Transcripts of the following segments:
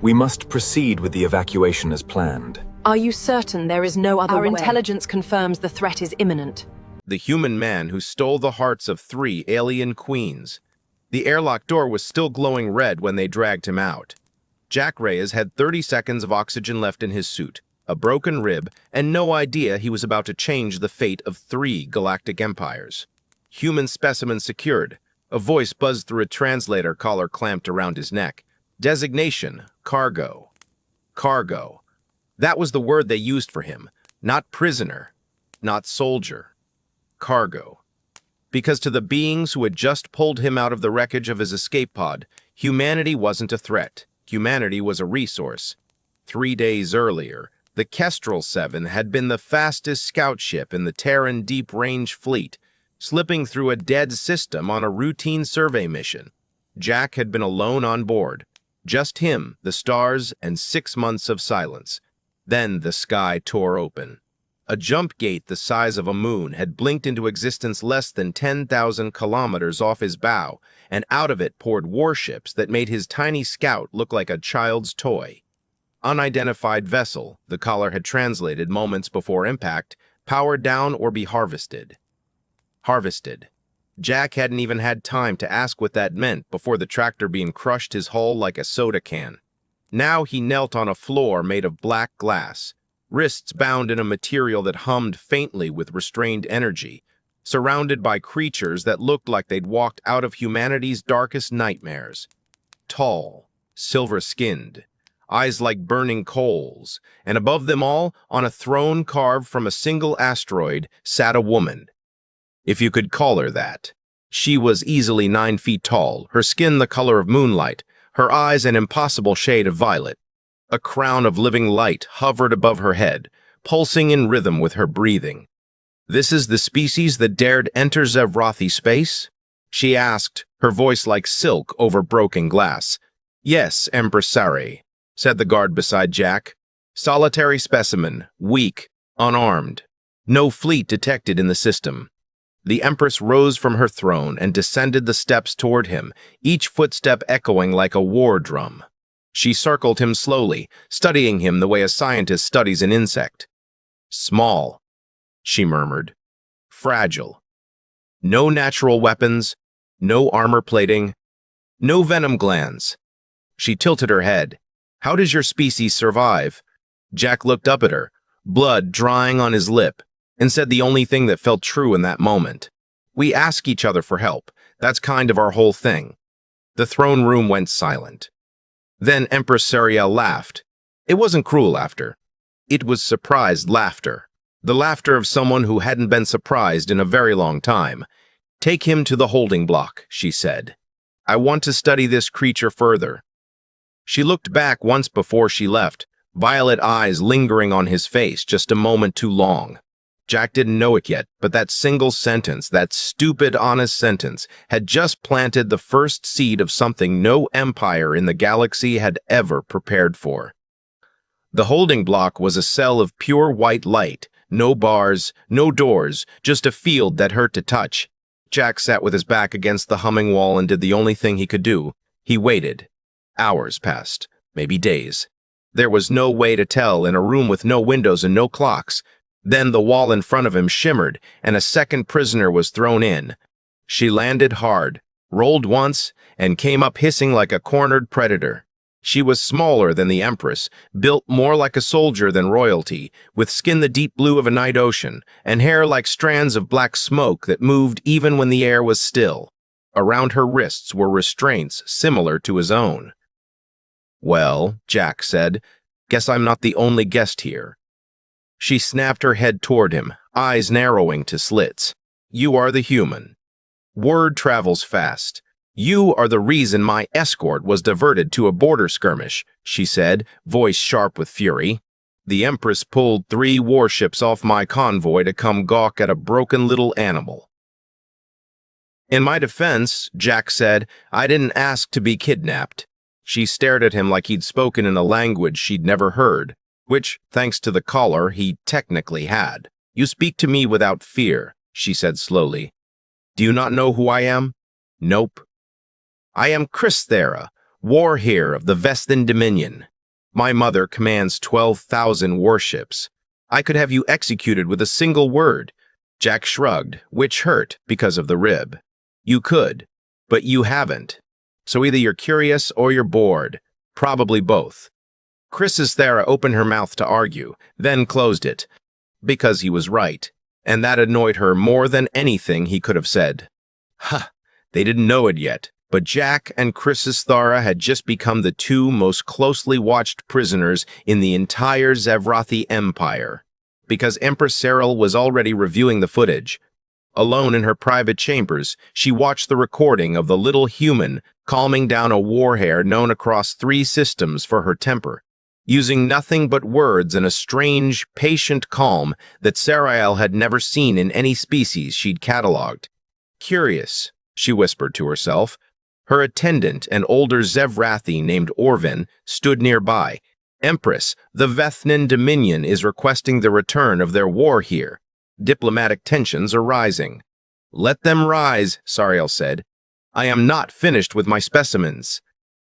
We must proceed with the evacuation as planned. Are you certain there is no other way? Our Intelligence confirms the threat is imminent. The human man who stole the hearts of 3 alien queens. The airlock door was still glowing red when they dragged him out. Jack Reyes had 30 seconds of oxygen left in his suit, a broken rib, and no idea he was about to change the fate of 3 galactic empires. Human specimen secured. A voice buzzed through a translator collar clamped around his neck. Designation, cargo. Cargo. That was the word they used for him. Not prisoner, not soldier. Cargo. Because to the beings who had just pulled him out of the wreckage of his escape pod, humanity wasn't a threat. Humanity was a resource. 3 days earlier, the Kestrel 7 had been the fastest scout ship in the Terran Deep Range Fleet, slipping through a dead system on a routine survey mission. Jack had been alone on board. Just him, the stars, and 6 months of silence. Then the sky tore open. A jump gate the size of a moon had blinked into existence less than 10,000 kilometers off his bow, and out of it poured warships that made his tiny scout look like a child's toy. Unidentified vessel, the caller had translated moments before impact, powered down or be harvested. Harvested. Jack hadn't even had time to ask what that meant before the tractor beam crushed his hull like a soda can. Now he knelt on a floor made of black glass, wrists bound in a material that hummed faintly with restrained energy, surrounded by creatures that looked like they'd walked out of humanity's darkest nightmares. Tall, silver-skinned, eyes like burning coals, and above them all, on a throne carved from a single asteroid, sat a woman. If you could call her that. She was easily 9 feet tall, her skin the color of moonlight, her eyes an impossible shade of violet. A crown of living light hovered above her head, pulsing in rhythm with her breathing. "This is the species that dared enter Zevrathi space?" she asked, her voice like silk over broken glass. "Yes, Empress Sari," said the guard beside Jack. "Solitary specimen, weak, unarmed. No fleet detected in the system." The Empress rose from her throne and descended the steps toward him, each footstep echoing like a war drum. She circled him slowly, studying him the way a scientist studies an insect. "Small," she murmured. "Fragile. No natural weapons, no armor plating, no venom glands." She tilted her head. "How does your species survive?" Jack looked up at her, blood drying on his lip, and said the only thing that felt true in that moment. "We ask each other for help. That's kind of our whole thing." The throne room went silent. Then Empress Sariel laughed. It wasn't cruel laughter. It was surprised laughter. The laughter of someone who hadn't been surprised in a very long time. "Take him to the holding block," she said. "I want to study this creature further." She looked back once before she left, violet eyes lingering on his face just a moment too long. Jack didn't know it yet, but that single sentence, that stupid, honest sentence, had just planted the first seed of something no empire in the galaxy had ever prepared for. The holding block was a cell of pure white light, no bars, no doors, just a field that hurt to touch. Jack sat with his back against the humming wall and did the only thing he could do. He waited. Hours passed, maybe days. There was no way to tell in a room with no windows and no clocks. Then the wall in front of him shimmered, and a second prisoner was thrown in. She landed hard, rolled once, and came up hissing like a cornered predator. She was smaller than the Empress, built more like a soldier than royalty, with skin the deep blue of a night ocean, and hair like strands of black smoke that moved even when the air was still. Around her wrists were restraints similar to his own. "Well," Jack said, "guess I'm not the only guest here." She snapped her head toward him, eyes narrowing to slits. "You are the human. Word travels fast. You are the reason my escort was diverted to a border skirmish," she said, voice sharp with fury. "The Empress pulled 3 warships off my convoy to come gawk at a broken little animal." "In my defense," Jack said, "I didn't ask to be kidnapped." She stared at him like he'd spoken in a language she'd never heard, which, thanks to the collar, he technically had. "You speak to me without fear," she said slowly. "Do you not know who I am?" "Nope." "I am Chris Thera, war heir of the Vestin Dominion." My mother commands 12,000 warships. I could have you executed with a single word. Jack shrugged, which hurt because of the rib. You could, but you haven't. So either you're curious or you're bored. Probably both. Thera opened her mouth to argue, then closed it. Because he was right. And that annoyed her more than anything he could have said. Huh, they didn't know it yet, but Jack and Thera had just become the two most closely watched prisoners in the entire Zevrathi Empire. Because Empress Cyril was already reviewing the footage. Alone in her private chambers, she watched the recording of the little human calming down a warhare known across 3 systems for her temper, using nothing but words and a strange, patient calm that Sarael had never seen in any species she'd catalogued. Curious, she whispered to herself. Her attendant, an older Zevrathi named Orvin, stood nearby. Empress, the Vethnan Dominion is requesting the return of their war here. Diplomatic tensions are rising. Let them rise, Sariel said. I am not finished with my specimens.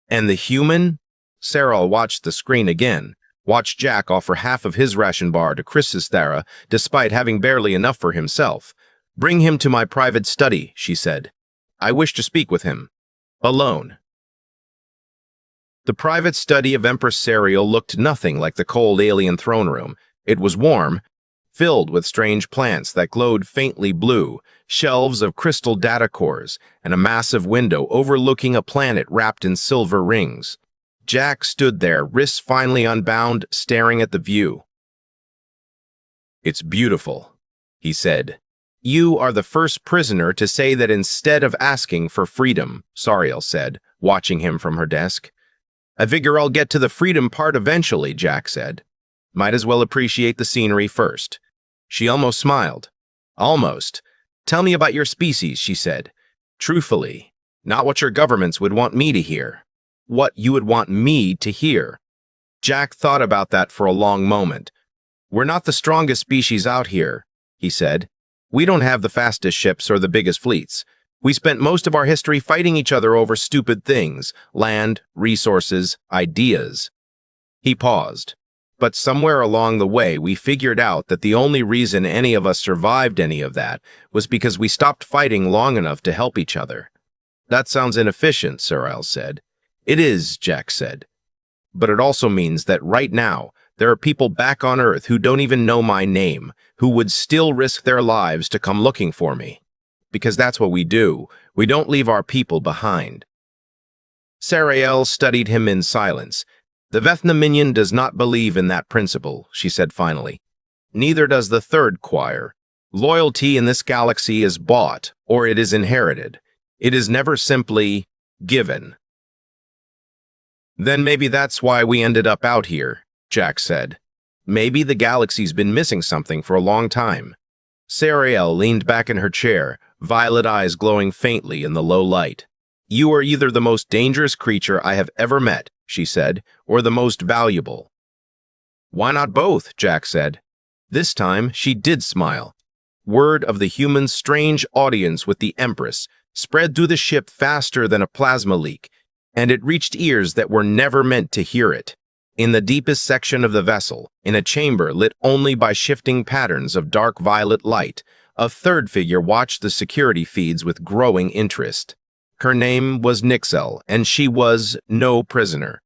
And the human? Sariel watched the screen again, watched Jack offer half of his ration bar to Thera, despite having barely enough for himself. Bring him to my private study, she said. I wish to speak with him. Alone. The private study of Empress Sariel looked nothing like the cold alien throne room. It was warm, filled with strange plants that glowed faintly blue, shelves of crystal data cores, and a massive window overlooking a planet wrapped in silver rings. Jack stood there, wrists finely unbound, staring at the view. It's beautiful, he said. You are the first prisoner to say that instead of asking for freedom, Sariel said, watching him from her desk. I figure I'll get to the freedom part eventually, Jack said. Might as well appreciate the scenery first. She almost smiled. Almost. Tell me about your species, she said. Truthfully, not what your governments would want me to hear. What you would want me to hear. Jack thought about that for a long moment. We're not the strongest species out here, he said. We don't have the fastest ships or the biggest fleets. We spent most of our history fighting each other over stupid things, land, resources, ideas. He paused. But somewhere along the way, we figured out that the only reason any of us survived any of that was because we stopped fighting long enough to help each other. That sounds inefficient, Sariel said. It is, Jack said. But it also means that right now, there are people back on Earth who don't even know my name, who would still risk their lives to come looking for me. Because that's what we do. We don't leave our people behind. Sariel studied him in silence. The Vethna does not believe in that principle, she said finally. Neither does the third choir. Loyalty in this galaxy is bought, or it is inherited. It is never simply given. Then maybe that's why we ended up out here, Jack said. Maybe the galaxy's been missing something for a long time. Sariel leaned back in her chair, violet eyes glowing faintly in the low light. You are either the most dangerous creature I have ever met, she said, or the most valuable. Why not both, Jack said. This time, she did smile. Word of the human's strange audience with the Empress spread through the ship faster than a plasma leak, and it reached ears that were never meant to hear it. In the deepest section of the vessel, in a chamber lit only by shifting patterns of dark violet light, a third figure watched the security feeds with growing interest. Her name was Nixel, and she was no prisoner.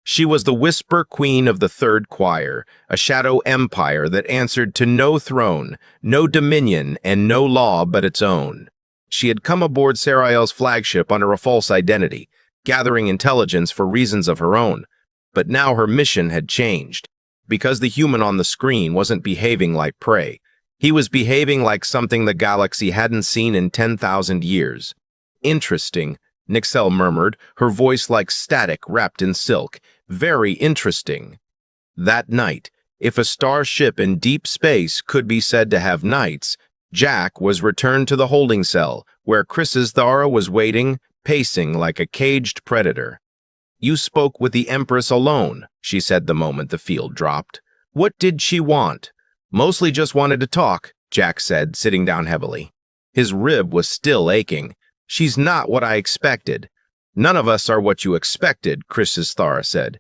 She was the Whisper Queen of the Third Choir, a shadow empire that answered to no throne, no dominion, and no law but its own. She had come aboard Sariel's flagship under a false identity, gathering intelligence for reasons of her own. But now her mission had changed, because the human on the screen wasn't behaving like prey. He was behaving like something the galaxy hadn't seen in 10,000 years. Interesting, Nixel murmured, her voice like static wrapped in silk. Very interesting. That night, if a starship in deep space could be said to have nights, Jack was returned to the holding cell, where Thera was waiting, pacing like a caged predator. You spoke with the Empress alone, she said the moment the field dropped. What did she want? Mostly just wanted to talk, Jack said, sitting down heavily. His rib was still aching. She's not what I expected. None of us are what you expected, Thera said.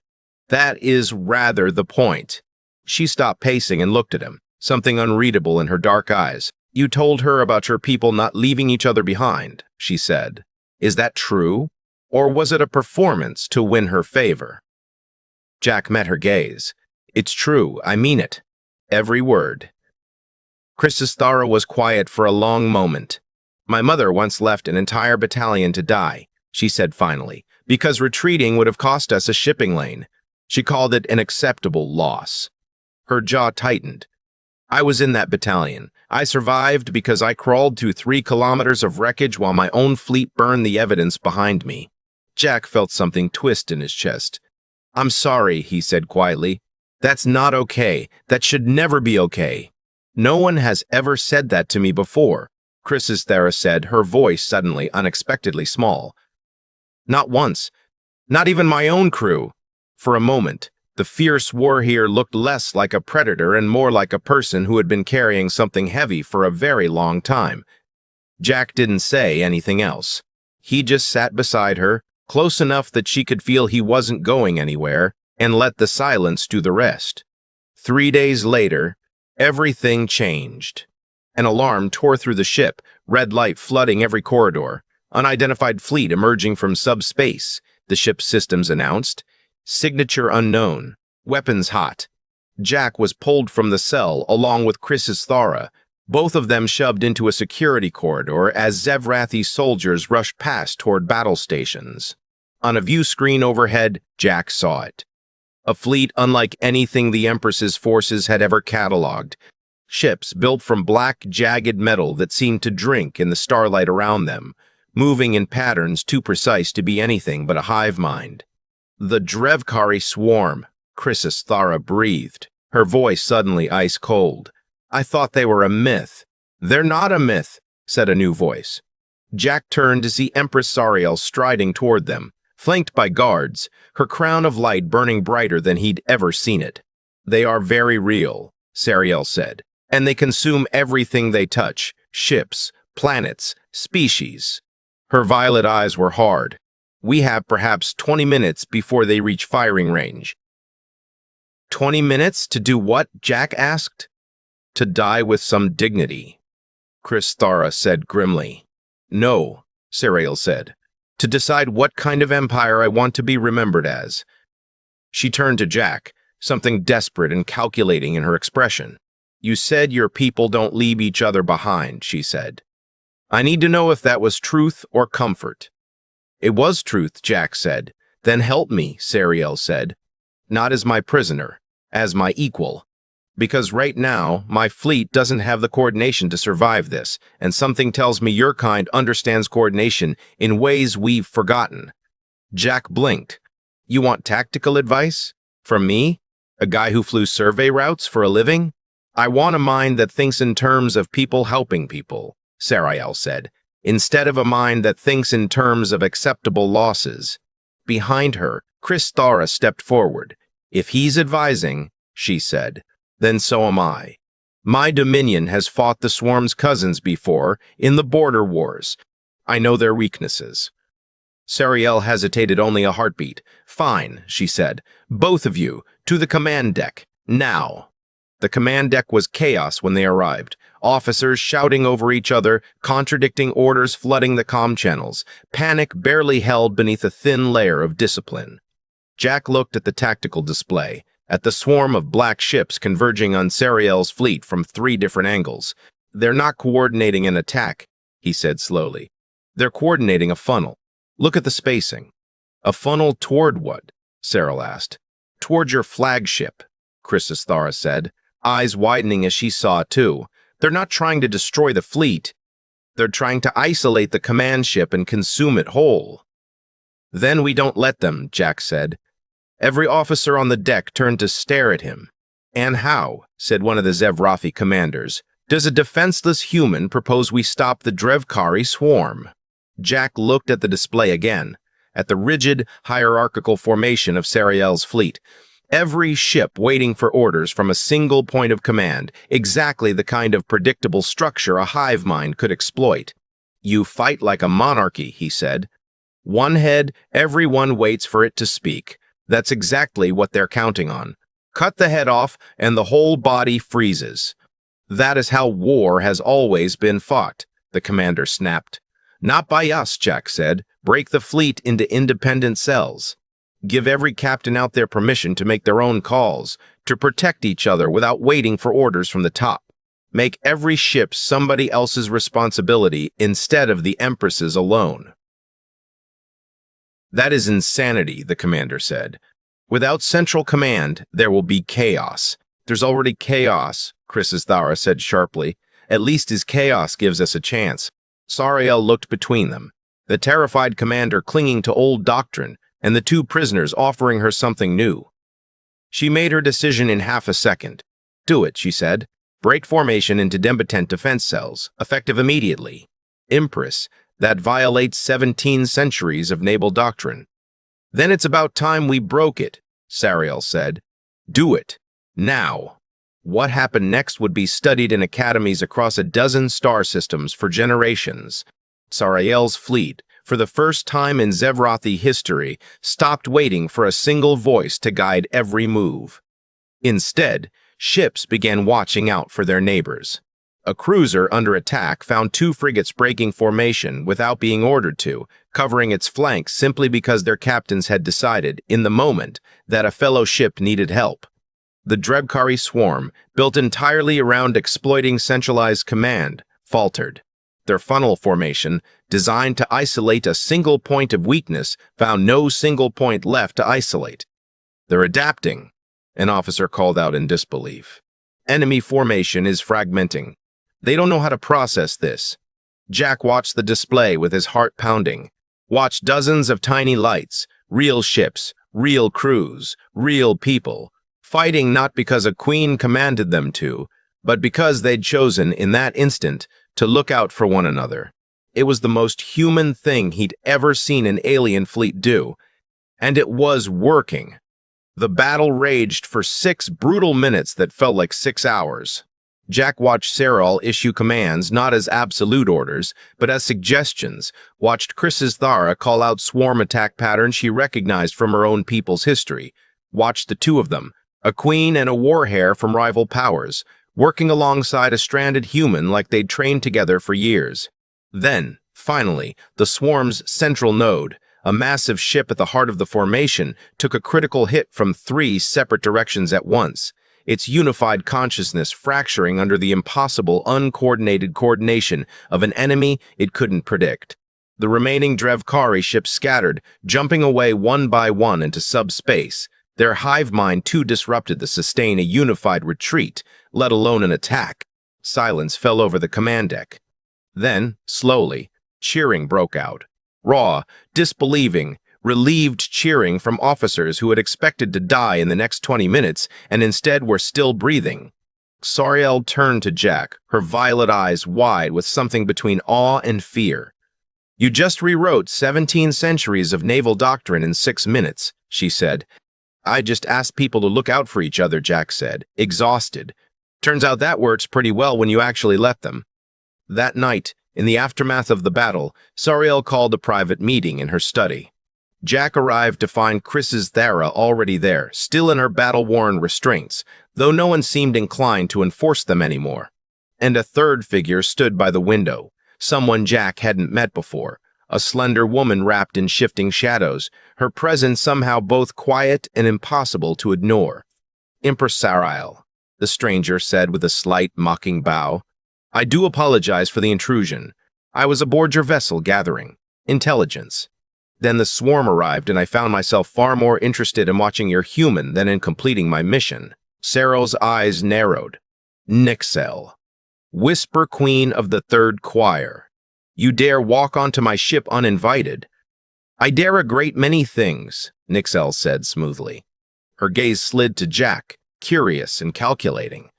That is rather the point. She stopped pacing and looked at him, something unreadable in her dark eyes. You told her about your people not leaving each other behind, she said. Is that true? Or was it a performance to win her favor? Jack met her gaze. It's true, I mean it. Every word. Christostara was quiet for a long moment. My mother once left an entire battalion to die, she said finally, because retreating would have cost us a shipping lane. She called it an acceptable loss. Her jaw tightened. I was in that battalion. I survived because I crawled through 3 kilometers of wreckage while my own fleet burned the evidence behind me. Jack felt something twist in his chest. I'm sorry, he said quietly. That's not okay. That should never be okay. No one has ever said that to me before, Christostara said, her voice suddenly unexpectedly small. Not once. Not even my own crew. For a moment, the fierce warrior looked less like a predator and more like a person who had been carrying something heavy for a very long time. Jack didn't say anything else. He just sat beside her, close enough that she could feel he wasn't going anywhere, and let the silence do the rest. 3 days later, everything changed. An alarm tore through the ship, red light flooding every corridor. Unidentified fleet emerging from subspace, the ship's systems announced. Signature unknown. Weapons hot. Jack was pulled from the cell along with Christostara, both of them shoved into a security corridor as Zevrathi soldiers rushed past toward battle stations. On a view screen overhead, Jack saw it. A fleet unlike anything the Empress's forces had ever catalogued. Ships built from black, jagged metal that seemed to drink in the starlight around them, moving in patterns too precise to be anything but a hive mind. The Drevkari swarm, Christostara breathed, her voice suddenly ice-cold. I thought they were a myth. They're not a myth, said a new voice. Jack turned to see Empress Sariel striding toward them, flanked by guards, her crown of light burning brighter than he'd ever seen it. They are very real, Sariel said, and they consume everything they touch, ships, planets, species. Her violet eyes were hard. We have perhaps 20 minutes before they reach firing range. 20 minutes to do what? Jack asked. To die with some dignity, Christostara said grimly. No, Sariel said. To decide what kind of empire I want to be remembered as. She turned to Jack, something desperate and calculating in her expression. You said your people don't leave each other behind, she said. I need to know if that was truth or comfort. It was truth, Jack said. Then help me, Sariel said. Not as my prisoner, as my equal. Because right now, my fleet doesn't have the coordination to survive this, and something tells me your kind understands coordination in ways we've forgotten. Jack blinked. You want tactical advice? From me? A guy who flew survey routes for a living? I want a mind that thinks in terms of people helping people, Sariel said, instead of a mind that thinks in terms of acceptable losses. Behind her, Christostara stepped forward. If he's advising, she said, then so am I. My dominion has fought the swarm's cousins before in the border wars. I know their weaknesses. Sariel hesitated only a heartbeat. Fine, she said. Both of you, to the command deck, now. The command deck was chaos when they arrived. Officers shouting over each other, contradicting orders flooding the comm channels, panic barely held beneath a thin layer of discipline. Jack looked at the tactical display, at the swarm of black ships converging on Sariel's fleet from 3 different angles. They're not coordinating an attack, he said slowly. They're coordinating a funnel. Look at the spacing. A funnel toward what? Sariel asked. Toward your flagship, Christostara said, eyes widening as she saw too. They're not trying to destroy the fleet. They're trying to isolate the command ship and consume it whole. Then we don't let them, Jack said. Every officer on the deck turned to stare at him. And how, said one of the Zevrathi commanders, does a defenseless human propose we stop the Drevkari swarm? Jack looked at the display again, at the rigid, hierarchical formation of Sariel's fleet. Every ship waiting for orders from a single point of command, exactly the kind of predictable structure a hive mind could exploit. You fight like a monarchy, he said. One head, everyone waits for it to speak. That's exactly what they're counting on. Cut the head off, and the whole body freezes. That is how war has always been fought, the commander snapped. Not by us, Jack said. Break the fleet into independent cells. Give every captain out there permission to make their own calls, to protect each other without waiting for orders from the top. Make every ship somebody else's responsibility instead of the Empress's alone. That is insanity, the commander said. Without central command, there will be chaos. There's already chaos, Thara said sharply. At least his chaos gives us a chance. Sariel looked between them, the terrified commander clinging to old doctrine, and the two prisoners offering her something new. She made her decision in half a second. Do it, she said. Break formation into dembitent defense cells, effective immediately. Empress, that violates 17 centuries of naval doctrine. Then it's about time we broke it, Sariel said. Do it. Now. What happened next would be studied in academies across a dozen star systems for generations. Sariel's fleet, for the first time in Zevrathi history, stopped waiting for a single voice to guide every move. Instead, ships began watching out for their neighbors. A cruiser under attack found two frigates breaking formation without being ordered to, covering its flanks simply because their captains had decided, in the moment, that a fellow ship needed help. The Drebkari swarm, built entirely around exploiting centralized command, faltered. Their funnel formation, designed to isolate a single point of weakness, found no single point left to isolate. They're adapting, an officer called out in disbelief. Enemy formation is fragmenting. They don't know how to process this. Jack watched the display with his heart pounding. Watched dozens of tiny lights, real ships, real crews, real people, fighting not because a queen commanded them to, but because they'd chosen, in that instant, to look out for one another. It was the most human thing he'd ever seen an alien fleet do, and it was working. The battle raged for 6 brutal minutes that felt like 6 hours. Jack watched Sariel issue commands not as absolute orders, but as suggestions, watched Thara call out swarm attack patterns she recognized from her own people's history, watched the two of them, a queen and a warhare from rival powers, working alongside a stranded human like they'd trained together for years. Then, finally, the swarm's central node, a massive ship at the heart of the formation, took a critical hit from 3 separate directions at once, its unified consciousness fracturing under the impossible, uncoordinated coordination of an enemy it couldn't predict. The remaining Drebkari ships scattered, jumping away one by one into subspace, their hive mind too disrupted to sustain a unified retreat, let alone an attack. Silence fell over the command deck. Then, slowly, cheering broke out. Raw, disbelieving, relieved cheering from officers who had expected to die in the next 20 minutes and instead were still breathing. Sariel turned to Jack, her violet eyes wide with something between awe and fear. You just rewrote 17 centuries of naval doctrine in 6 minutes, she said. I just asked people to look out for each other, Jack said, exhausted. Turns out that works pretty well when you actually let them. That night, in the aftermath of the battle, Sariel called a private meeting in her study. Jack arrived to find Thara already there, still in her battle-worn restraints, though no one seemed inclined to enforce them anymore. And a third figure stood by the window, someone Jack hadn't met before, a slender woman wrapped in shifting shadows, her presence somehow both quiet and impossible to ignore. Empress Sariel, the stranger said with a slight, mocking bow. I do apologize for the intrusion. I was aboard your vessel gathering intelligence. Then the swarm arrived, and I found myself far more interested in watching your human than in completing my mission. Sariel's eyes narrowed. Nixel, Whisper Queen of the Third Choir. You dare walk onto my ship uninvited? I dare a great many things, Nixel said smoothly. Her gaze slid to Jack, curious and calculating.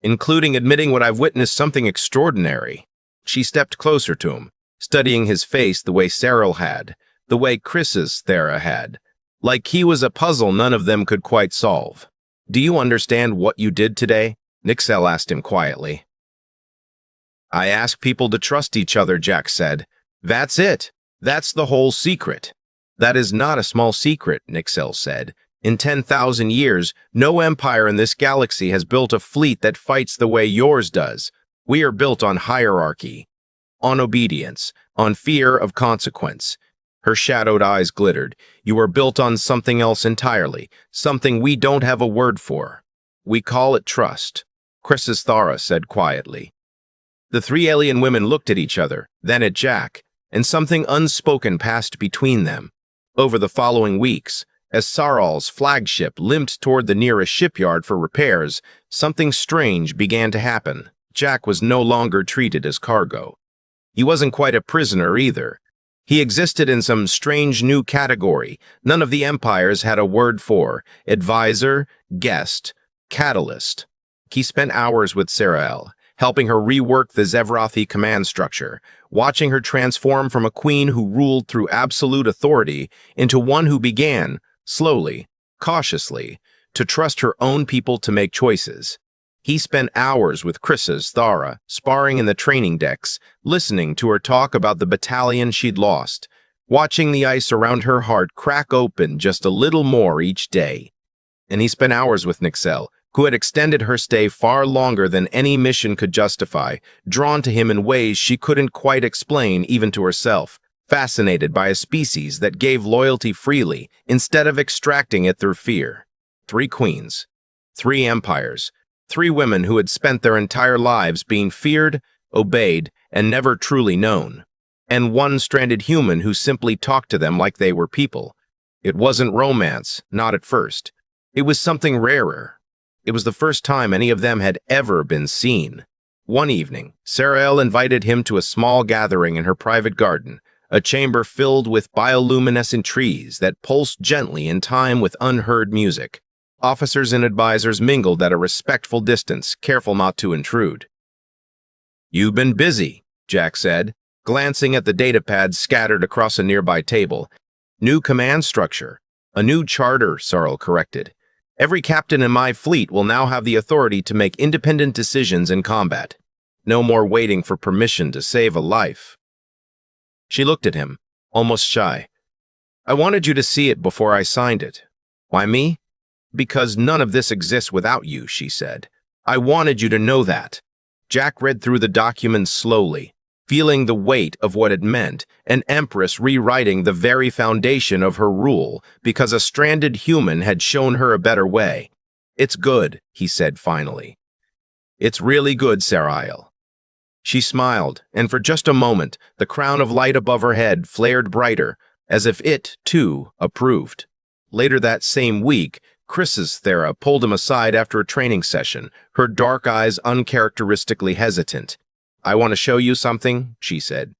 Including admitting what I've witnessed something extraordinary. She stepped closer to him, studying his face the way Sariel had, the way Thara had, like he was a puzzle none of them could quite solve. Do you understand what you did today? Nixel asked him quietly. I ask people to trust each other, Jack said. That's it. That's the whole secret. That is not a small secret, Nixel said. In 10,000 years, no empire in this galaxy has built a fleet that fights the way yours does. We are built on hierarchy, on obedience, on fear of consequence. Her shadowed eyes glittered. You are built on something else entirely, something we don't have a word for. We call it trust, Thara said quietly. The three alien women looked at each other, then at Jack, and something unspoken passed between them. Over the following weeks, as Saral's flagship limped toward the nearest shipyard for repairs, something strange began to happen. Jack was no longer treated as cargo. He wasn't quite a prisoner either. He existed in some strange new category none of the empires had a word for: advisor, guest, catalyst. He spent hours with Sarael, helping her rework the Zevrathi command structure, watching her transform from a queen who ruled through absolute authority into one who began, slowly, cautiously, to trust her own people to make choices. He spent hours with Thara, sparring in the training decks, listening to her talk about the battalion she'd lost, watching the ice around her heart crack open just a little more each day. And he spent hours with Nixel, who had extended her stay far longer than any mission could justify, drawn to him in ways she couldn't quite explain even to herself, fascinated by a species that gave loyalty freely instead of extracting it through fear. 3 queens, 3 empires, 3 women who had spent their entire lives being feared, obeyed, and never truly known. And 1 stranded human who simply talked to them like they were people. It wasn't romance, not at first. It was something rarer. It was the first time any of them had ever been seen. One evening, Sarael invited him to a small gathering in her private garden, a chamber filled with bioluminescent trees that pulsed gently in time with unheard music. Officers and advisors mingled at a respectful distance, careful not to intrude. "You've been busy," Jack said, glancing at the datapad scattered across a nearby table. "New command structure. A new charter," Sarl corrected. "Every captain in my fleet will now have the authority to make independent decisions in combat. No more waiting for permission to save a life." She looked at him, almost shy. "I wanted you to see it before I signed it." "Why me?" "Because none of this exists without you," she said. "I wanted you to know that." Jack read through the documents slowly, feeling the weight of what it meant, an empress rewriting the very foundation of her rule because a stranded human had shown her a better way. "It's good," he said finally. "It's really good, Sarael." She smiled, and for just a moment, the crown of light above her head flared brighter, as if it, too, approved. Later that same week, Thara pulled him aside after a training session, her dark eyes uncharacteristically hesitant. "I want to show you something," she said,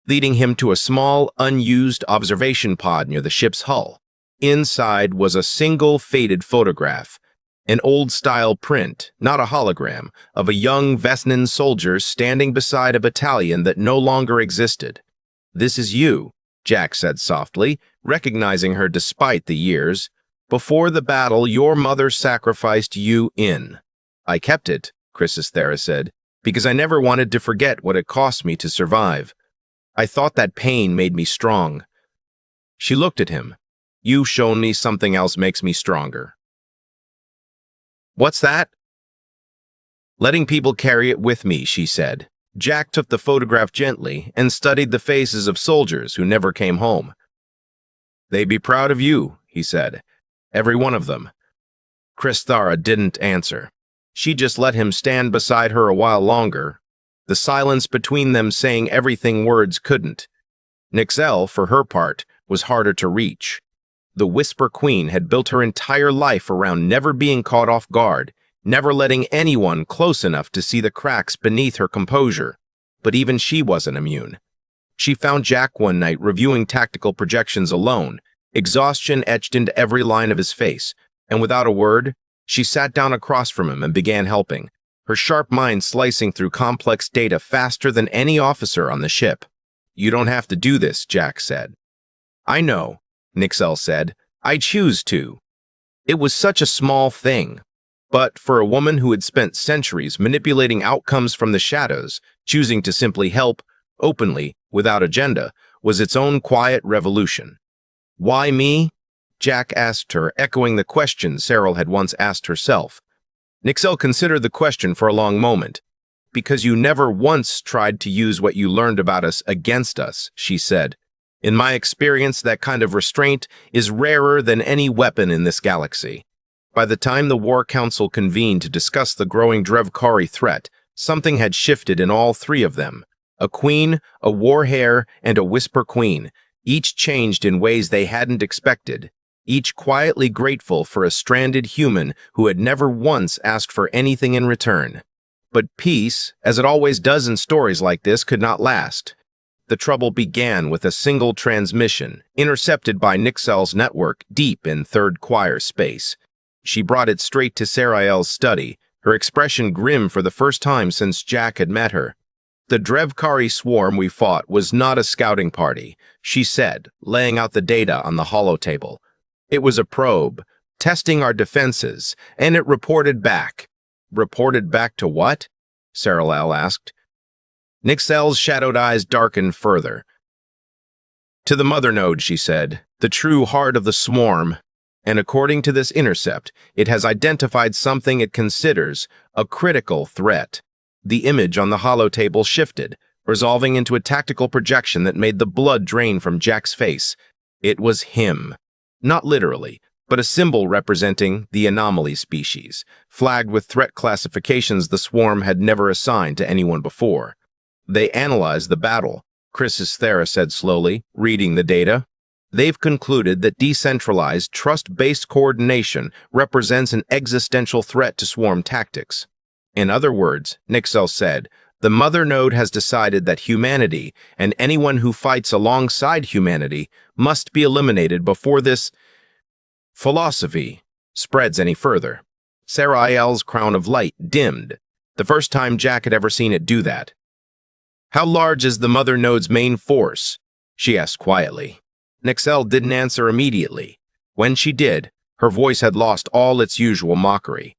leading him to a small, unused observation pod near the ship's hull. Inside was a single faded photograph, an old-style print, not a hologram, of a young Vesnan soldier standing beside a battalion that no longer existed. "This is you," Jack said softly, recognizing her despite the years. "Before the battle, your mother sacrificed you in." "I kept it," Thara said, "because I never wanted to forget what it cost me to survive. I thought that pain made me strong." She looked at him. "You've shown me something else makes me stronger." "What's that?" "Letting people carry it with me," she said. Jack took the photograph gently and studied the faces of soldiers who never came home. "They'd be proud of you," he said. "Every one of them." Thara didn't answer. She just let him stand beside her a while longer, the silence between them saying everything words couldn't. Nixel, for her part, was harder to reach. The Whisper Queen had built her entire life around never being caught off guard, never letting anyone close enough to see the cracks beneath her composure. But even she wasn't immune. She found Jack one night reviewing tactical projections alone, exhaustion etched into every line of his face, and without a word, she sat down across from him and began helping, her sharp mind slicing through complex data faster than any officer on the ship. "You don't have to do this," Jack said. "I know," Nixel said. "I choose to." It was such a small thing. But for a woman who had spent centuries manipulating outcomes from the shadows, choosing to simply help, openly, without agenda, was its own quiet revolution. "Why me?" Jack asked her, echoing the question Cyril had once asked herself. Nixel considered the question for a long moment. Because you never once tried to use what you learned about us against us, she said. In my experience, that kind of restraint is rarer than any weapon in this galaxy. By the time the War Council convened to discuss the growing Drevkari threat, something had shifted in all three of them. A queen, a war hare, and a whisper queen, each changed in ways they hadn't expected, each quietly grateful for a stranded human who had never once asked for anything in return. But peace, as it always does in stories like this, could not last. The trouble began with a single transmission, intercepted by Nixel's network deep in Third Choir space. She brought it straight to Sarael's study, her expression grim for the first time since Jack had met her. The Drevkari swarm we fought was not a scouting party, she said, laying out the data on the holotable. It was a probe, testing our defenses, and it reported back. Reported back to what? Sarael asked. Nixel's shadowed eyes darkened further. To the mother node, she said, the true heart of the swarm. And according to this intercept, it has identified something it considers a critical threat. The image on the holotable shifted, resolving into a tactical projection that made the blood drain from Jack's face. It was him. Not literally, but a symbol representing the anomaly species, flagged with threat classifications the swarm had never assigned to anyone before. They analyzed the battle, Thera said slowly, reading the data. They've concluded that decentralized, trust-based coordination represents an existential threat to swarm tactics. In other words, Nixel said, the mother node has decided that humanity, and anyone who fights alongside humanity, must be eliminated before this philosophy spreads any further. Sarael's crown of light dimmed, the first time Jack had ever seen it do that. How large is the mother node's main force? She asked quietly. Nixel didn't answer immediately. When she did, her voice had lost all its usual mockery.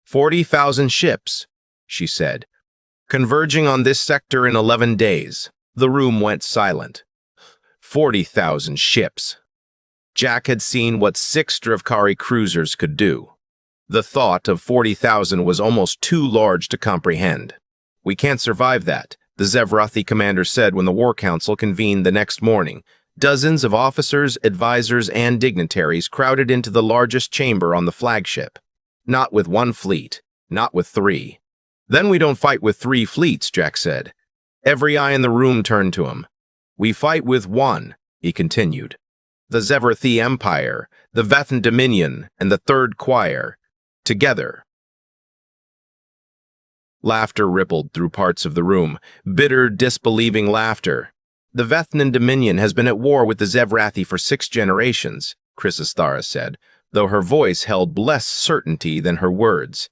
40,000 ships, she said, converging on this sector in 11 days. The room went silent. 40,000 ships. Jack had seen what 6 Drevkari cruisers could do. The thought of 40,000 was almost too large to comprehend. We can't survive that, the Zevrathi commander said when the War Council convened the next morning. Dozens of officers, advisors, and dignitaries crowded into the largest chamber on the flagship. Not with 1 fleet, not with 3. Then we don't fight with 3 fleets, Jack said. Every eye in the room turned to him. We fight with 1, he continued. The Zevrathi Empire, the Vethan Dominion, and the Third Choir, together. Laughter rippled through parts of the room, bitter, disbelieving laughter. The Vethnan Dominion has been at war with the Zevrathi for 6 generations, Thera said, though her voice held less certainty than her words.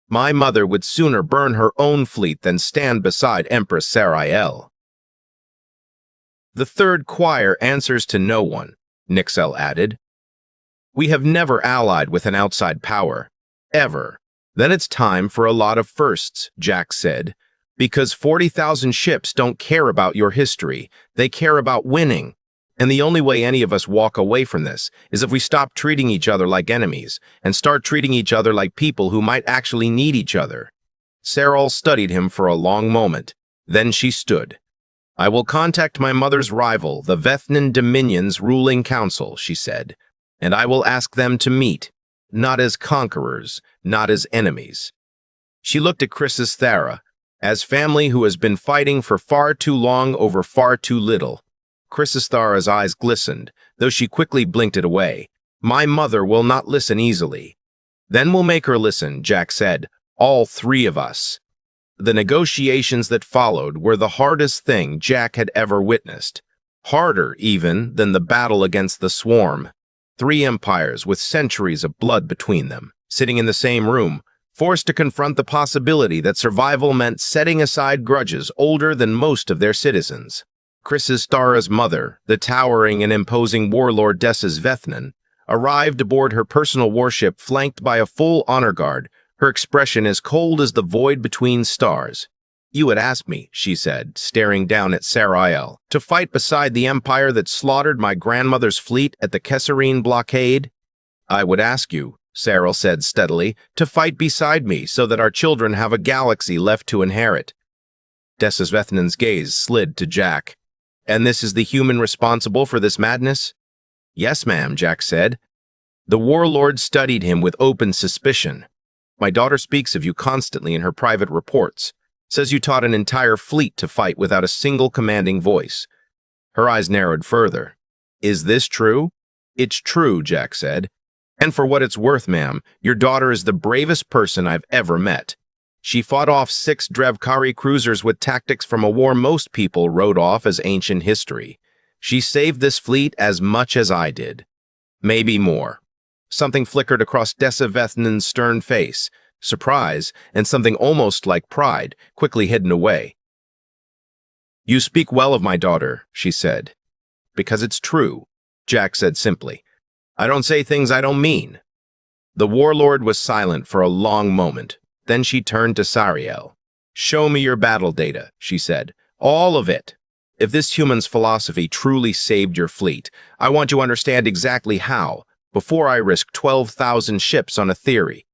My mother would sooner burn her own fleet than stand beside Empress Sarael. The Third Choir answers to no one, Nixel added. We have never allied with an outside power. Ever. Then it's time for a lot of firsts, Jack said. Because 40,000 ships don't care about your history. They care about winning. And the only way any of us walk away from this is if we stop treating each other like enemies and start treating each other like people who might actually need each other. Sarael studied him for a long moment. Then she stood. I will contact my mother's rival, the Vethnan Dominion's ruling council, she said, and I will ask them to meet, not as conquerors, not as enemies. She looked at Thera, as family who has been fighting for far too long over far too little. Thera's eyes glistened, though she quickly blinked it away. My mother will not listen easily. Then we'll make her listen, Jack said, all 3 of us. The negotiations that followed were the hardest thing Jack had ever witnessed. Harder, even, than the battle against the swarm. 3 empires with centuries of blood between them, sitting in the same room, forced to confront the possibility that survival meant setting aside grudges older than most of their citizens. Thera's mother, the towering and imposing warlord Desses Vethnan, arrived aboard her personal warship flanked by a full honor guard, her expression as cold as the void between stars. You would ask me, she said, staring down at Sarael, to fight beside the empire that slaughtered my grandmother's fleet at the Kesserine blockade? I would ask you, Sarael said steadily, to fight beside me so that our children have a galaxy left to inherit. Desisvethnen's gaze slid to Jack. And this is the human responsible for this madness? Yes, ma'am, Jack said. The warlord studied him with open suspicion. My daughter speaks of you constantly in her private reports. Says you taught an entire fleet to fight without a single commanding voice. Her eyes narrowed further. Is this true? It's true, Jack said. And for what it's worth, ma'am, your daughter is the bravest person I've ever met. She fought off 6 Drevkari cruisers with tactics from a war most people wrote off as ancient history. She saved this fleet as much as I did. Maybe more. Something flickered across Desisvethnen's stern face. Surprise, and something almost like pride, quickly hidden away. You speak well of my daughter, she said. Because it's true, Jack said simply. I don't say things I don't mean. The warlord was silent for a long moment. Then she turned to Sarael. Show me your battle data, she said. All of it. If this human's philosophy truly saved your fleet, I want to understand exactly how, before I risk 12,000 ships on a theory.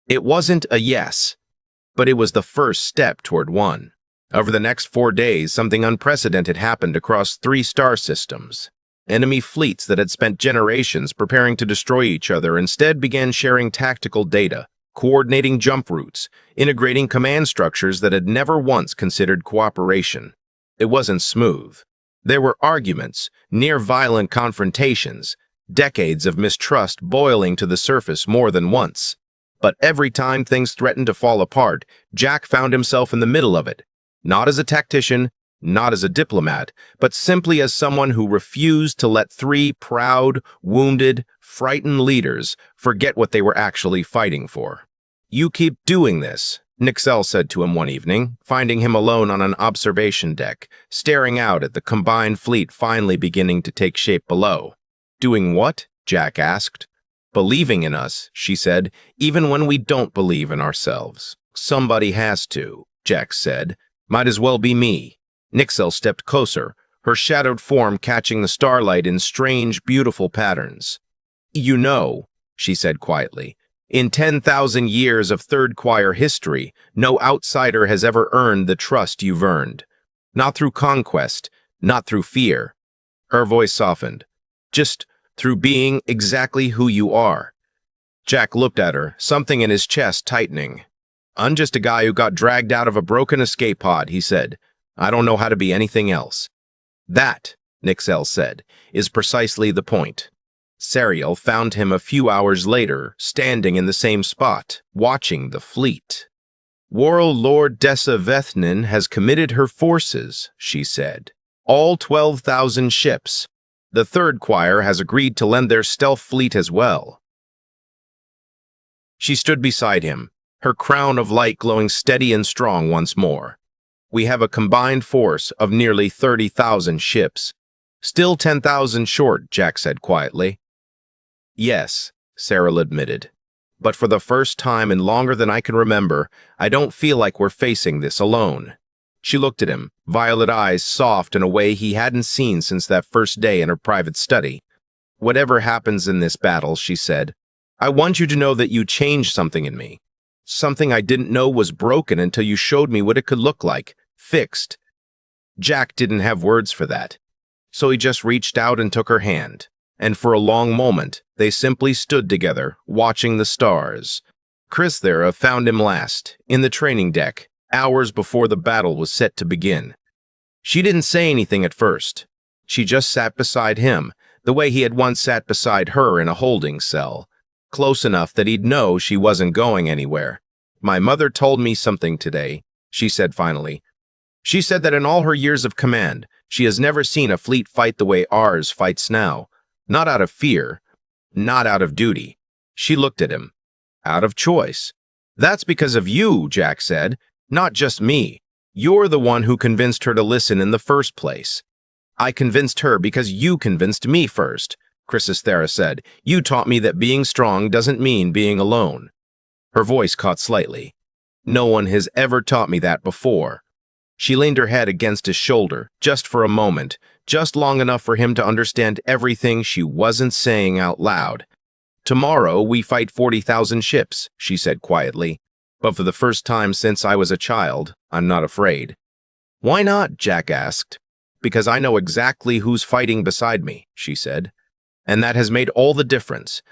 It wasn't a yes, but it was the first step toward one. Over the next 4 days, something unprecedented happened across 3 star systems. Enemy fleets that had spent generations preparing to destroy each other instead began sharing tactical data, coordinating jump routes, integrating command structures that had never once considered cooperation. It wasn't smooth. There were arguments, near-violent confrontations, decades of mistrust boiling to the surface more than once. But every time things threatened to fall apart, Jack found himself in the middle of it, not as a tactician, not as a diplomat, but simply as someone who refused to let 3 proud, wounded, frightened leaders forget what they were actually fighting for. You keep doing this, Nixel said to him one evening, finding him alone on an observation deck, staring out at the combined fleet finally beginning to take shape below. Doing what? Jack asked. Believing in us, she said, even when we don't believe in ourselves. Somebody has to, Jack said. Might as well be me. Nixel stepped closer, her shadowed form catching the starlight in strange, beautiful patterns. You know, she said quietly, in 10,000 years of Third Choir history, no outsider has ever earned the trust you've earned. Not through conquest, not through fear. Her voice softened. Just through being exactly who you are. Jack looked at her, something in his chest tightening. I'm just a guy who got dragged out of a broken escape pod, he said. I don't know how to be anything else. That, Nixel said, is precisely the point. Sarael found him a few hours later, standing in the same spot, watching the fleet. Warlord Desisvethnen has committed her forces, she said. All 12,000 ships. The Third Choir has agreed to lend their stealth fleet as well. She stood beside him, her crown of light glowing steady and strong once more. We have a combined force of nearly 30,000 ships. Still 10,000 short, Jack said quietly. Yes, Sarael admitted. But for the first time in longer than I can remember, I don't feel like we're facing this alone. She looked at him, violet eyes soft in a way he hadn't seen since that first day in her private study. Whatever happens in this battle, she said, I want you to know that you changed something in me. Something I didn't know was broken until you showed me what it could look like, fixed. Jack didn't have words for that, so he just reached out and took her hand, and for a long moment, they simply stood together, watching the stars. Krithera found him last, in the training deck, hours before the battle was set to begin. She didn't say anything at first. She just sat beside him, the way he had once sat beside her in a holding cell, close enough that he'd know she wasn't going anywhere. My mother told me something today, she said finally. She said that in all her years of command, she has never seen a fleet fight the way ours fights now. Not out of fear, not out of duty. She looked at him. Out of choice. That's because of you, Jack said, not just me. You're the one who convinced her to listen in the first place. I convinced her because you convinced me first, Krithera said. You taught me that being strong doesn't mean being alone. Her voice caught slightly. No one has ever taught me that before. She leaned her head against his shoulder, just for a moment, just long enough for him to understand everything she wasn't saying out loud. Tomorrow we fight 40,000 ships, she said quietly. But for the first time since I was a child, I'm not afraid. Why not? Jack asked. Because I know exactly who's fighting beside me, she said. And that has made all the difference.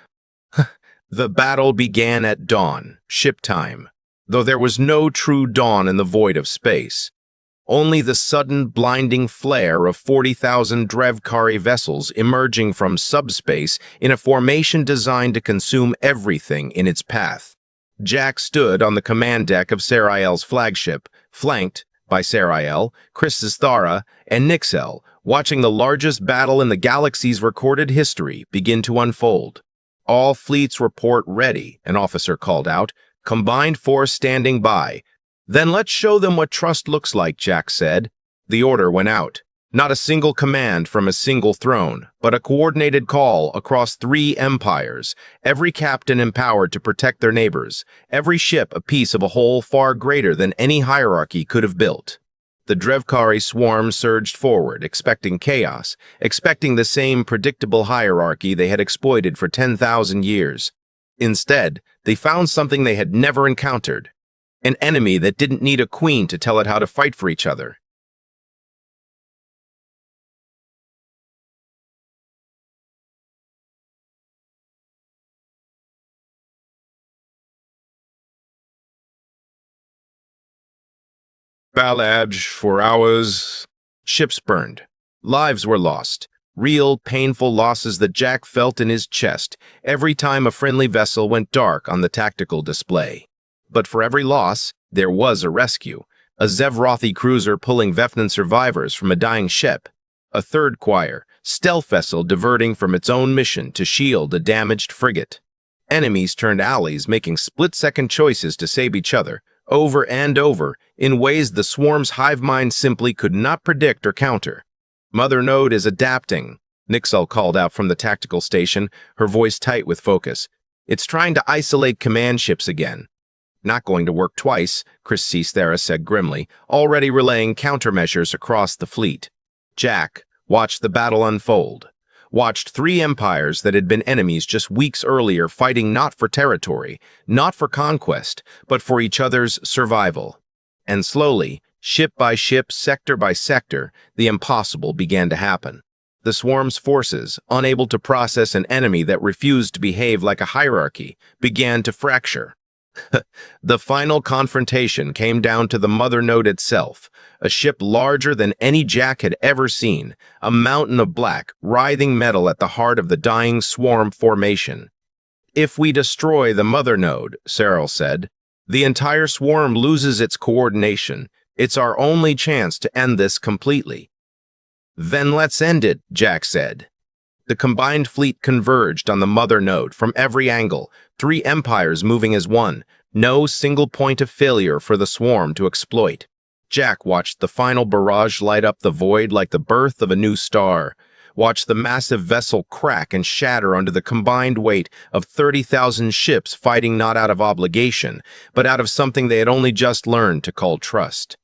The battle began at dawn, ship time, though there was no true dawn in the void of space. Only the sudden, blinding flare of 40,000 Drevkari vessels emerging from subspace in a formation designed to consume everything in its path. Jack stood on the command deck of Sarael's flagship, flanked by Sarael, Thara, and Nixel, watching the largest battle in the galaxy's recorded history begin to unfold. All fleets report ready, an officer called out. Combined force standing by. Then let's show them what trust looks like, Jack said. The order went out. Not a single command from a single throne, but a coordinated call across 3 empires, every captain empowered to protect their neighbors, every ship a piece of a whole far greater than any hierarchy could have built. The Drevkari swarm surged forward, expecting chaos, expecting the same predictable hierarchy they had exploited for 10,000 years. Instead, they found something they had never encountered, an enemy that didn't need a queen to tell it how to fight for each other. Balladge for hours. Ships burned. Lives were lost. Real, painful losses that Jack felt in his chest every time a friendly vessel went dark on the tactical display. But for every loss, there was a rescue. A Zevrothi cruiser pulling Vefnan survivors from a dying ship. A third choir, stealth vessel diverting from its own mission to shield a damaged frigate. Enemies turned allies, making split-second choices to save each other, over and over, in ways the swarm's hive mind simply could not predict or counter. Mother Node is adapting, Nixel called out from the tactical station, her voice tight with focus. It's trying to isolate command ships again. Not going to work twice, Thara said grimly, already relaying countermeasures across the fleet. Jack watched the battle unfold, watched 3 empires that had been enemies just weeks earlier fighting not for territory, not for conquest, but for each other's survival. And slowly, ship by ship, sector by sector, the impossible began to happen. The swarm's forces, unable to process an enemy that refused to behave like a hierarchy, began to fracture. The final confrontation came down to the Mother Node itself, a ship larger than any Jack had ever seen, a mountain of black, writhing metal at the heart of the dying swarm formation. If we destroy the Mother Node, Cyril said, the entire swarm loses its coordination. It's our only chance to end this completely. Then let's end it, Jack said. The combined fleet converged on the Mother Node from every angle, 3 empires moving as one, no single point of failure for the swarm to exploit. Jack watched the final barrage light up the void like the birth of a new star, watched the massive vessel crack and shatter under the combined weight of 30,000 ships fighting not out of obligation, but out of something they had only just learned to call trust.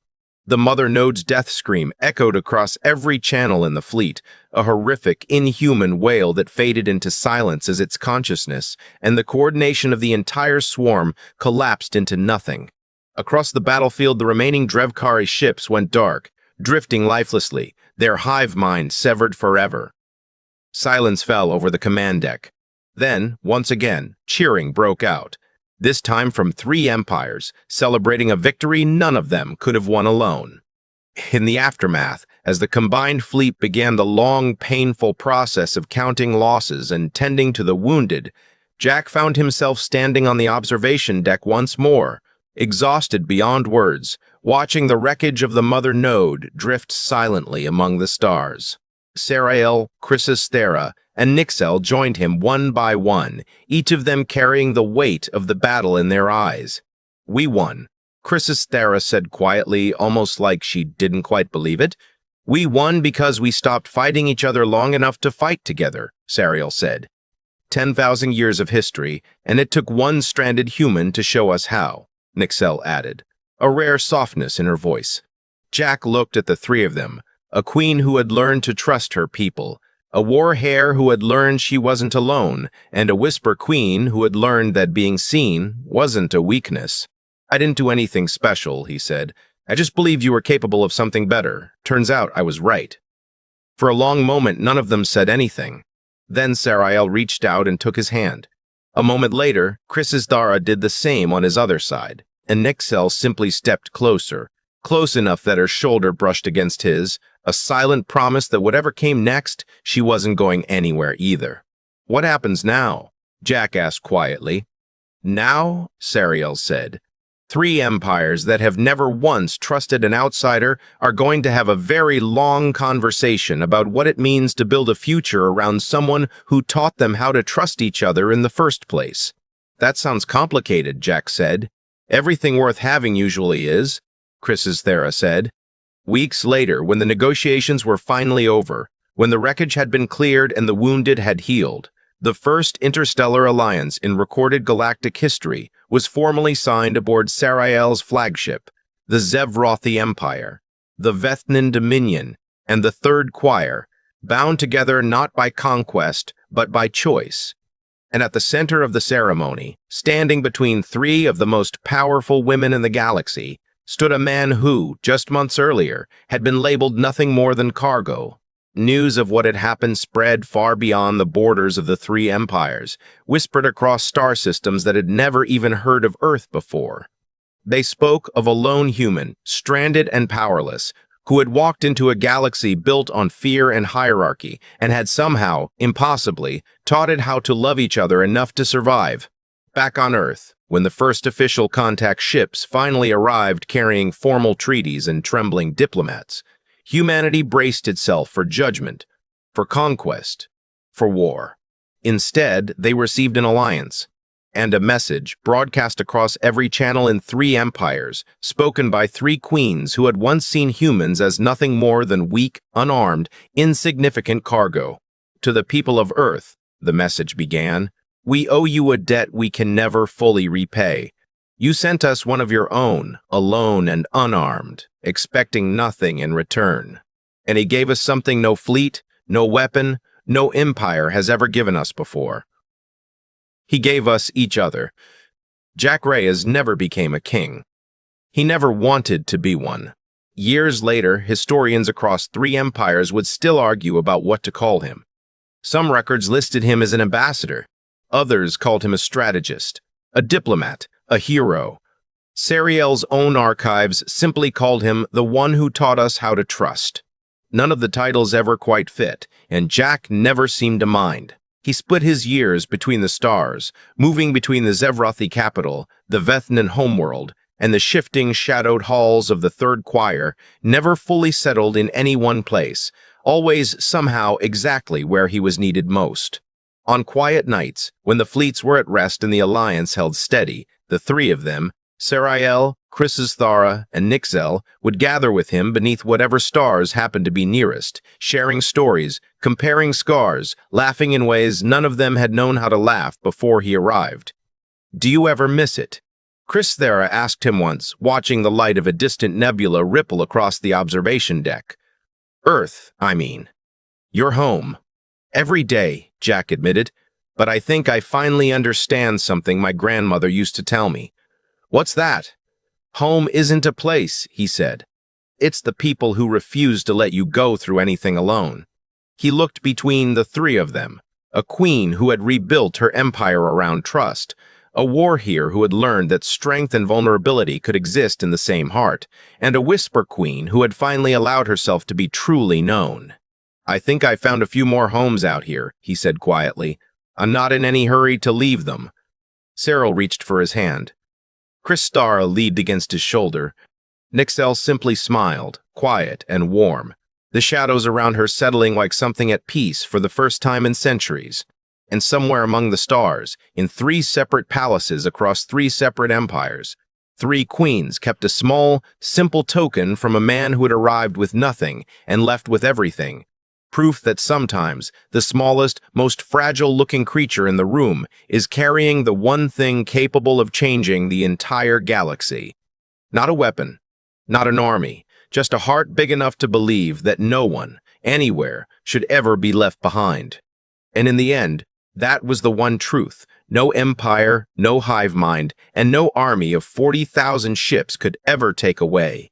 The Mother Node's death scream echoed across every channel in the fleet, a horrific, inhuman wail that faded into silence as its consciousness and the coordination of the entire swarm collapsed into nothing. Across the battlefield, the remaining Drevkari ships went dark, drifting lifelessly, their hive mind severed forever. Silence fell over the command deck. Then, once again, cheering broke out. This time from 3 empires, celebrating a victory none of them could have won alone. In the aftermath, as the combined fleet began the long, painful process of counting losses and tending to the wounded, Jack found himself standing on the observation deck once more, exhausted beyond words, watching the wreckage of the Mother Node drift silently among the stars. Sarael, Thara, and Nixel joined him one by one, each of them carrying the weight of the battle in their eyes. We won, Thara said quietly, almost like she didn't quite believe it. We won because we stopped fighting each other long enough to fight together, Sarael said. 10,000 years of history, and it took one stranded human to show us how. Nixel added, a rare softness in her voice. Jack looked at the three of them, a queen who had learned to trust her people, a war hare who had learned she wasn't alone, and a whisper queen who had learned that being seen wasn't a weakness. I didn't do anything special, he said. I just believed you were capable of something better. Turns out I was right. For a long moment, none of them said anything. Then Sarael reached out and took his hand. A moment later, Chris's Dara did the same on his other side, and Nixel simply stepped closer, close enough that her shoulder brushed against his, a silent promise that whatever came next, she wasn't going anywhere either. What happens now? Jack asked quietly. Now, Sarael said, 3 empires that have never once trusted an outsider are going to have a very long conversation about what it means to build a future around someone who taught them how to trust each other in the first place. That sounds complicated, Jack said. Everything worth having usually is, Chris's Thera said. Weeks later, when the negotiations were finally over, when the wreckage had been cleared and the wounded had healed, the first interstellar alliance in recorded galactic history was formally signed aboard Sarael's flagship, the Zevrothi Empire, the Vethnan Dominion, and the Third Choir, bound together not by conquest, but by choice. And at the center of the ceremony, standing between 3 of the most powerful women in the galaxy, stood a man who, just months earlier, had been labeled nothing more than cargo. News of what had happened spread far beyond the borders of the 3 empires, whispered across star systems that had never even heard of Earth before. They spoke of a lone human, stranded and powerless, who had walked into a galaxy built on fear and hierarchy, and had somehow, impossibly, taught it how to love each other enough to survive. Back on Earth, when the first official contact ships finally arrived carrying formal treaties and trembling diplomats, humanity braced itself for judgment, for conquest, for war. Instead, they received an alliance, and a message broadcast across every channel in 3 empires, spoken by 3 queens who had once seen humans as nothing more than weak, unarmed, insignificant cargo. To the people of Earth, the message began, we owe you a debt we can never fully repay. You sent us one of your own, alone and unarmed, expecting nothing in return. And he gave us something no fleet, no weapon, no empire has ever given us before. He gave us each other. Jack Reyes never became a king. He never wanted to be one. Years later, historians across 3 empires would still argue about what to call him. Some records listed him as an ambassador. Others called him a strategist, a diplomat, a hero. Sarael's own archives simply called him the one who taught us how to trust. None of the titles ever quite fit, and Jack never seemed to mind. He split his years between the stars, moving between the Zevrothi capital, the Vethnan homeworld, and the shifting, shadowed halls of the Third Choir, never fully settled in any one place, always somehow exactly where he was needed most. On quiet nights, when the fleets were at rest and the alliance held steady, the 3 of them, Sarael, Chris's Thara, and Nixel, would gather with him beneath whatever stars happened to be nearest, sharing stories, comparing scars, laughing in ways none of them had known how to laugh before he arrived. Do you ever miss it? Chris Thara asked him once, watching the light of a distant nebula ripple across the observation deck. Earth, I mean. You're home. Every day, Jack admitted, but I think I finally understand something my grandmother used to tell me. What's that? Home isn't a place, he said. It's the people who refuse to let you go through anything alone. He looked between the 3 of them, a queen who had rebuilt her empire around trust, a war hero who had learned that strength and vulnerability could exist in the same heart, and a whisper queen who had finally allowed herself to be truly known. I think I found a few more homes out here, he said quietly. I'm not in any hurry to leave them. Cyril reached for his hand. Chris Starr leaned against his shoulder. Nixel simply smiled, quiet and warm, the shadows around her settling like something at peace for the first time in centuries. And somewhere among the stars, in 3 separate palaces across 3 separate empires, 3 queens kept a small, simple token from a man who had arrived with nothing and left with everything, proof that sometimes the smallest, most fragile-looking creature in the room is carrying the one thing capable of changing the entire galaxy. Not a weapon, not an army, just a heart big enough to believe that no one, anywhere, should ever be left behind. And in the end, that was the one truth. No empire, no hive mind, and no army of 40,000 ships could ever take away.